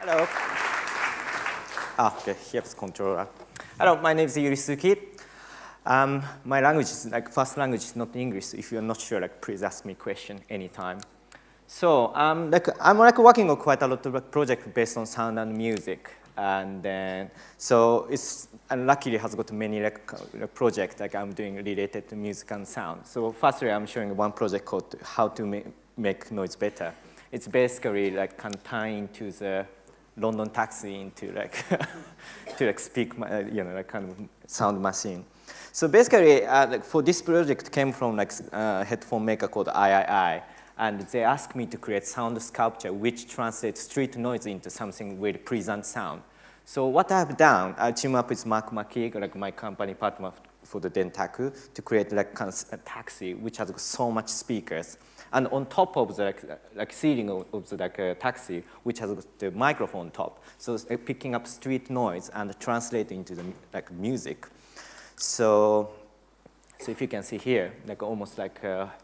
Hello. Okay, here's controller. Hello, my name is Yuri Suzuki. My language is first language is not English. So if you're not sure, please ask me question anytime. So I'm working on quite a lot of projects based on sound and music, and then luckily has got many projects I'm doing related to music and sound. So firstly, I'm showing one project called How to Make Noise Better. It's basically kind of tying to the London taxi into to speak, kind of sound machine. So basically, for this project came from a headphone maker called III, and they asked me to create sound sculpture which translates street noise into something with pleasant sound. So what I've done, I team up with Mark McKeague, my company partner for the Dentaku, to create kind of a taxi which has so much speakers. And on top of the ceiling of the taxi, which has the microphone top, so it's picking up street noise and translating into the music. So if you can see here, almost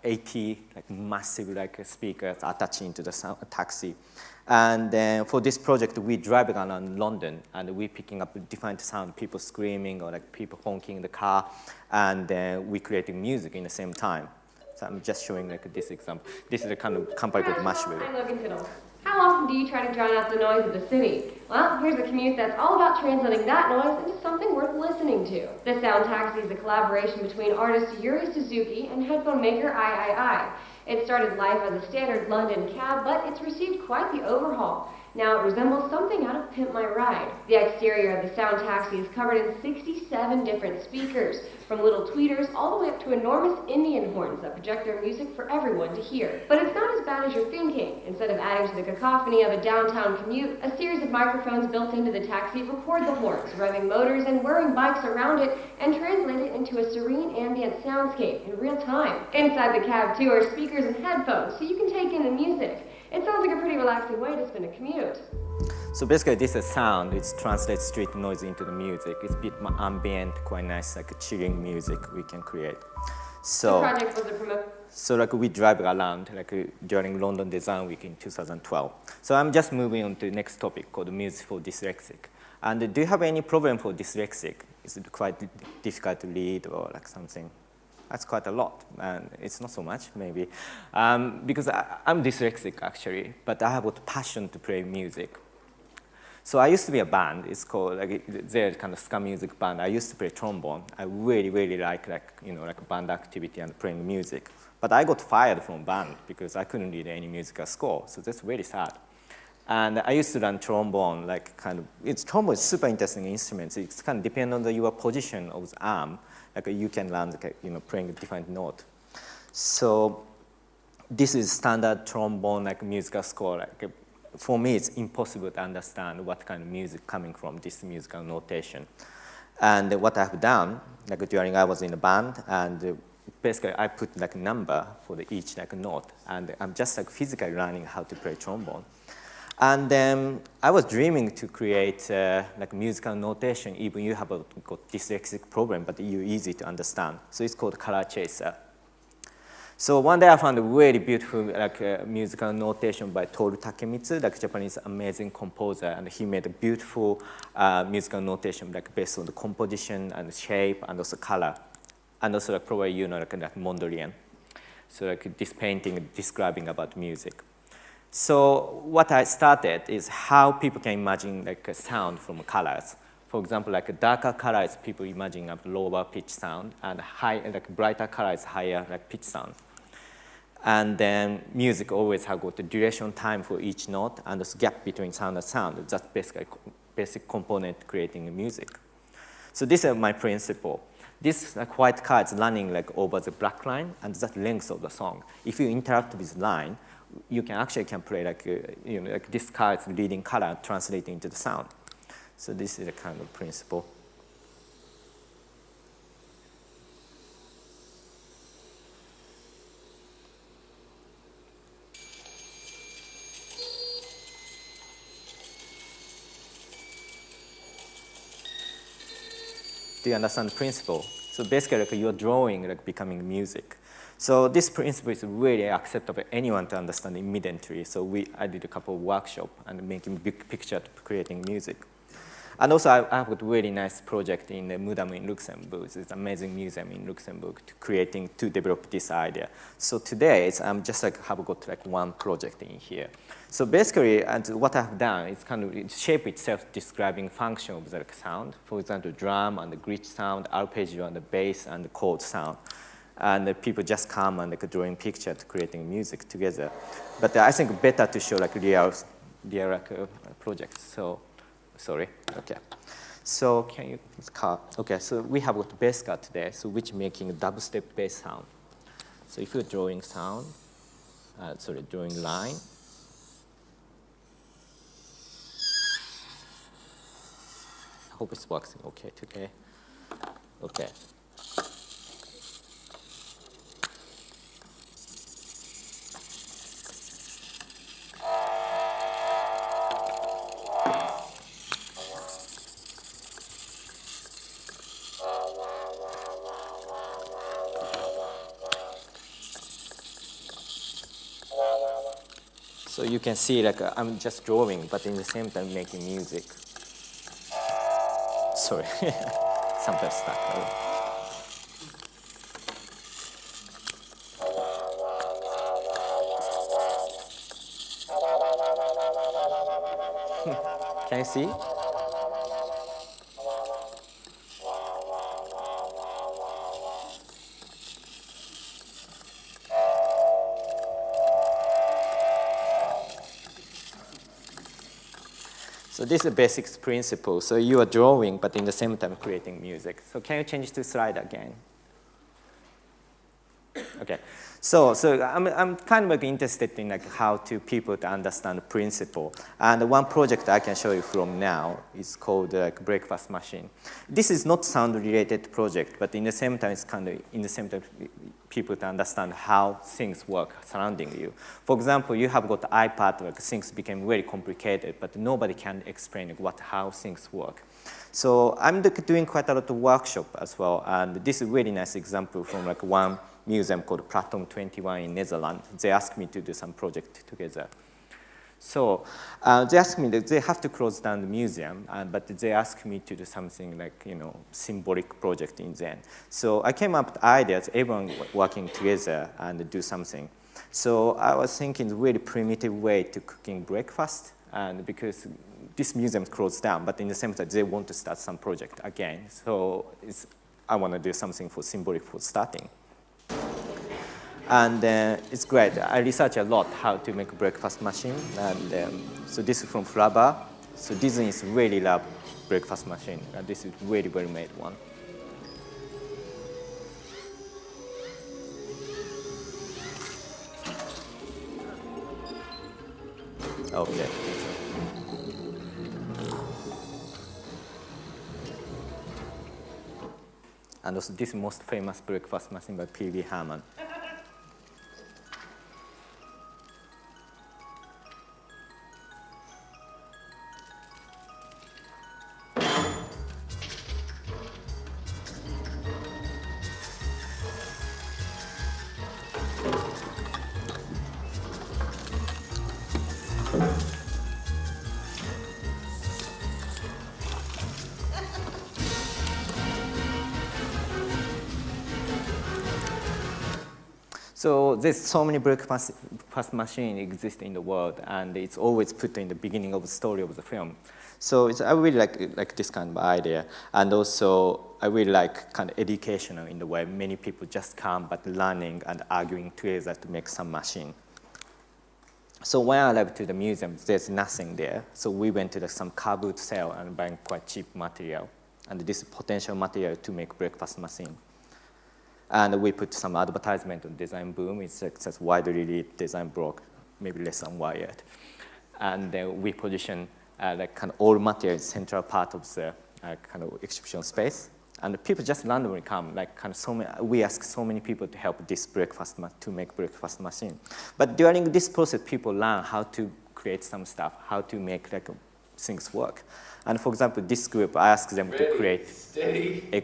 80 massive speakers attached into the taxi. And then for this project, we drive around London, and we're picking up different sound, people screaming or people honking in the car, and then we're creating music in the same time. So I'm just showing this example. This is a kind of company called Mashville. Hi, Logan Fiddle. How often do you try to drown out the noise of the city? Well, here's a commute that's all about translating that noise into something worth listening to. The Sound Taxi is a collaboration between artist Yuri Suzuki and headphone maker III. It started life as a standard London cab, but it's received quite the overhaul. Now it resembles something out of Pimp My Ride. The exterior of the Sound Taxi is covered in 67 different speakers, from little tweeters all the way up to enormous Indian horns that project their music for everyone to hear. But it's not as bad as you're thinking. Instead of adding to the cacophony of a downtown commute, a series of microphones built into the taxi record the horns, revving motors and whirring bikes around it, and translate it into a serene ambient soundscape in real time. Inside the cab, too, are speakers and headphones, so you can take in the music. It sounds like a pretty relaxing way to spend a commute. So basically, this is sound. It translates street noise into the music. It's a bit ambient, quite nice, chilling music we can create. So, the project was a promote. So we drive around during London Design Week in 2012. So I'm just moving on to the next topic called music for dyslexic. And do you have any problem for dyslexic? Is it quite difficult to read or something? That's quite a lot, and it's not so much, maybe. Because I'm dyslexic, actually, but I have a passion to play music. So I used to be a band. It's called, they're kind of ska music band. I used to play trombone. I really, really like band activity and playing music. But I got fired from band because I couldn't read any musical score, so that's really sad. And I used to learn trombone, trombone is super interesting instrument. It's kind of depend on your position of the arm. You can learn, playing a different note. So this is standard trombone, musical score. For me, it's impossible to understand what kind of music coming from this musical notation. And what I've done, during I was in a band, and basically I put a number for each note, and I'm just physically learning how to play trombone. And then I was dreaming to create musical notation, even you have got dyslexic problem, but you're easy to understand. So it's called Color Chaser. So one day I found a really beautiful musical notation by Toru Takemitsu, Japanese amazing composer, and he made a beautiful musical notation based on the composition and the shape and also color, and also probably Mondrian. So this painting describing about music. So what I started is how people can imagine a sound from colors. For example, a darker colors, people imagine a lower pitch sound, and brighter colors, higher pitch sound. And then music always has got the duration time for each note, and this gap between sound and sound. That's basically basic component creating music. So this is my principle. This white car is running over the black line, and that's the length of the song. If you interact with line, you can play this car is leading color translating into the sound. So this is a kind of principle. do you understand the principle? So basically, like, you're drawing, like, becoming music. So this principle is really acceptable for anyone to understand immediately. So I did a couple of workshops and making big picture to creating music. And also, I have a really nice project in the Museum in Luxembourg. It's an amazing museum in Luxembourg to develop this idea. So today, I'm just like have got like one project in here. So basically, and what I've done is kind of shape itself describing function of the sound. For example, drum and the glitch sound, arpeggio and the bass and the chord sound. And the people just come and like drawing picture to creating music together. But I think better to show like real like, projects. So. Sorry, okay. So can you, okay, so we have got bass card today, so which making a dubstep bass sound. So if you're drawing sound, drawing line. I hope it's working okay today. Okay. So you can see like I'm just drawing, but in the same time making music. Sorry, sometimes stuck. Can you see? So this is a basic principle. So you are drawing, but in the same time creating music. So can you change to slide again? Okay. So I'm kind of like interested in like how to people to understand the principle. And one project I can show you from now is called Breakfast Machine. This is not sound related project, but in the same time it's kind of in the same time people to understand how things work surrounding you. For example, you have got iPad, like things became very complicated, but nobody can explain how things work. So I'm doing quite a lot of workshop as well, and this is a really nice example from like one museum called Platon 21 in Netherlands. They asked me to do some project together. So they asked me that they have to close down the museum, but they asked me to do something like, symbolic project in the end. So I came up with ideas, everyone working together and do something. So I was thinking a really primitive way to cooking breakfast, and because this museum closed down, but in the same time they want to start some project again. So I want to do something for symbolic for starting. And it's great. I research a lot how to make a breakfast machine. And so this is from Flubber. So Disney is really love breakfast machine. And this is really well made one. Okay. And also this most famous breakfast machine by P.V. Herman. So there's so many breakfast machines exist in the world, and it's always put in the beginning of the story of the film. So I really like this kind of idea, and also I really like kind of educational in the way many people just come but learning and arguing together to make some machine. So when I arrived to the museum, there's nothing there. So we went to some car boot sale and buying quite cheap material, and this potential material to make breakfast machine. And we put some advertisement on Design Boom. It's just widely read design blog, maybe less than Wired. And then we position like kind of all material in central part of the kind of exhibition space. And people just randomly come, like kind of so many, we ask so many people to help this to make breakfast machine. But during this process, people learn how to create some stuff, how to make like things work. And for example, this group, I asked them to create a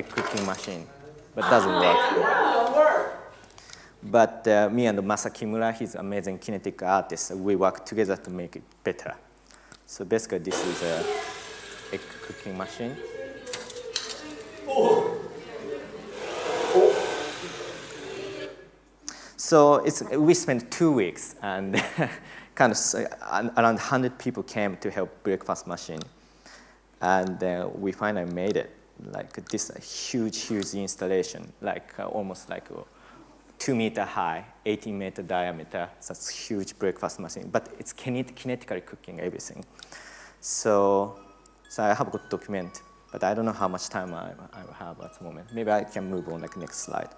cooking machine, but it doesn't work. But me and Masa Kimura, he's an amazing kinetic artist, we work together to make it better. So basically, this is a egg cooking machine. So we spent 2 weeks, and kind of around 100 people came to help breakfast machine. And we finally made it. Like this huge installation, like almost like 2 meter high, 18 meter diameter. That's a huge breakfast machine, but it's kinetically cooking everything. So I have a good document, but I don't know how much time I have at the moment. Maybe I can move on like next slide.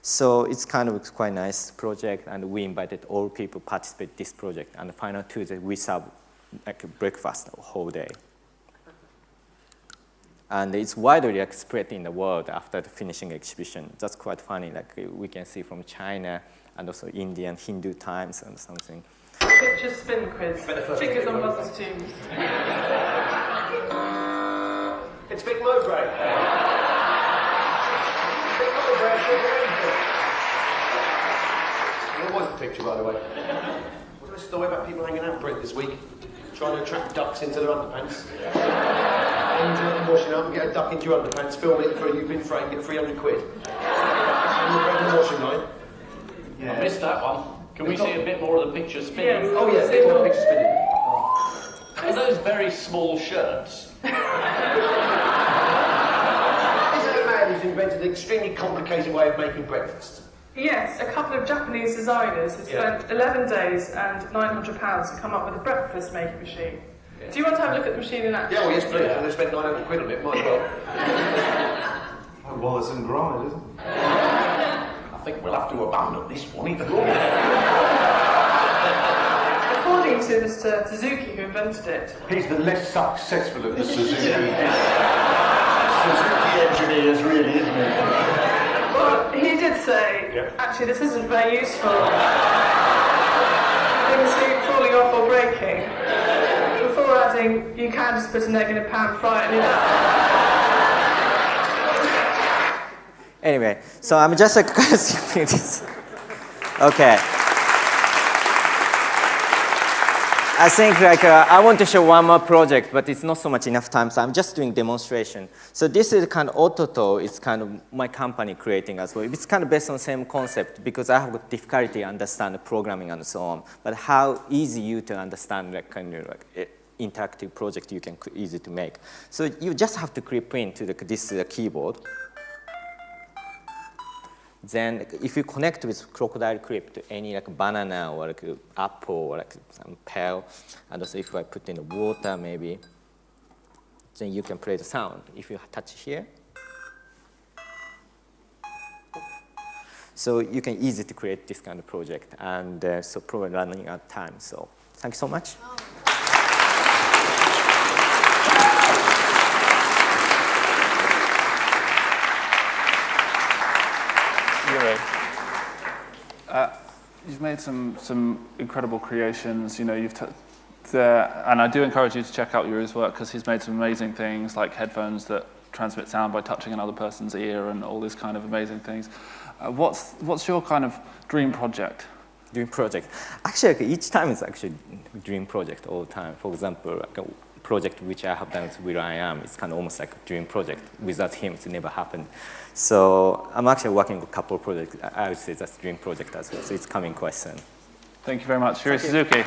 So it's kind of quite nice project, and we invited all people participate in this project. And the final Tuesday, we serve like a breakfast the whole day. And it's widely spread in the world after the finishing exhibition. That's quite funny. Like we can see from China and also Indian, Hindu times and something. Picture spin quiz. Fingers on Mother's tombs. It's Big Mowbray. Big Mowbray. What was the picture, by the way? What was the story about people hanging out break this week? Trying to attract ducks into their underpants. And washing up and get a duck into your underpants, film it for you've been framed, get 300 quid. And you're breaking the washing line. Yeah. I missed that one. Can we see a bit more of the picture spinning? Yes. Oh yeah, a bit more picture spinning. Are those very small shirts? Isn't it mad who's invented an extremely complicated way of making breakfast? Yes, a couple of Japanese designers have spent 11 days and £900 to come up with a breakfast making machine. Yeah. Do you want to have a look at the machine in action? Yeah, well, yes, please. I'm going to spend 900 quid on it, might as well. Oh, Wallace and Gromit, isn't it? I think we'll have to abandon this one. According to Mr. Suzuki, who invented it, He's the less successful of the Suzuki. Suzuki engineers, really, isn't it? well, he did say, actually, this isn't very useful. Things keep falling off or breaking. Before adding, you can just put an egg in a pan, fry it, and you're done. Anyway, so I'm just skipping this. Okay. I think I want to show one more project, but it's not so much enough time, so I'm just doing demonstration. So this is kind of Ototo, it's kind of my company creating as well. It's kind of based on the same concept because I have difficulty understand the programming and so on, but how easy you to understand like kind of like interactive project you can easy to make. So you just have to clip into this keyboard. Then if you connect with crocodile clip to any like banana or like apple or like some pear, and also if I put in the water maybe, then you can play the sound. If you touch here, so you can easily to create this kind of project, and so probably running out of time. So thank you so much. Yuri, you've made some incredible creations. You know, and I do encourage you to check out Yuri's work because he's made some amazing things like headphones that transmit sound by touching another person's ear and all these kind of amazing things. What's your kind of dream project? Dream project. Actually, each time it's actually a dream project all the time. For example, like a project which I have done with Will I Am, it's kind of almost like a dream project. Without him, it's never happened. So I'm actually working on a couple of projects. I would say that's a dream project as well. So it's coming quite soon. Thank you very much. Yuri Suzuki.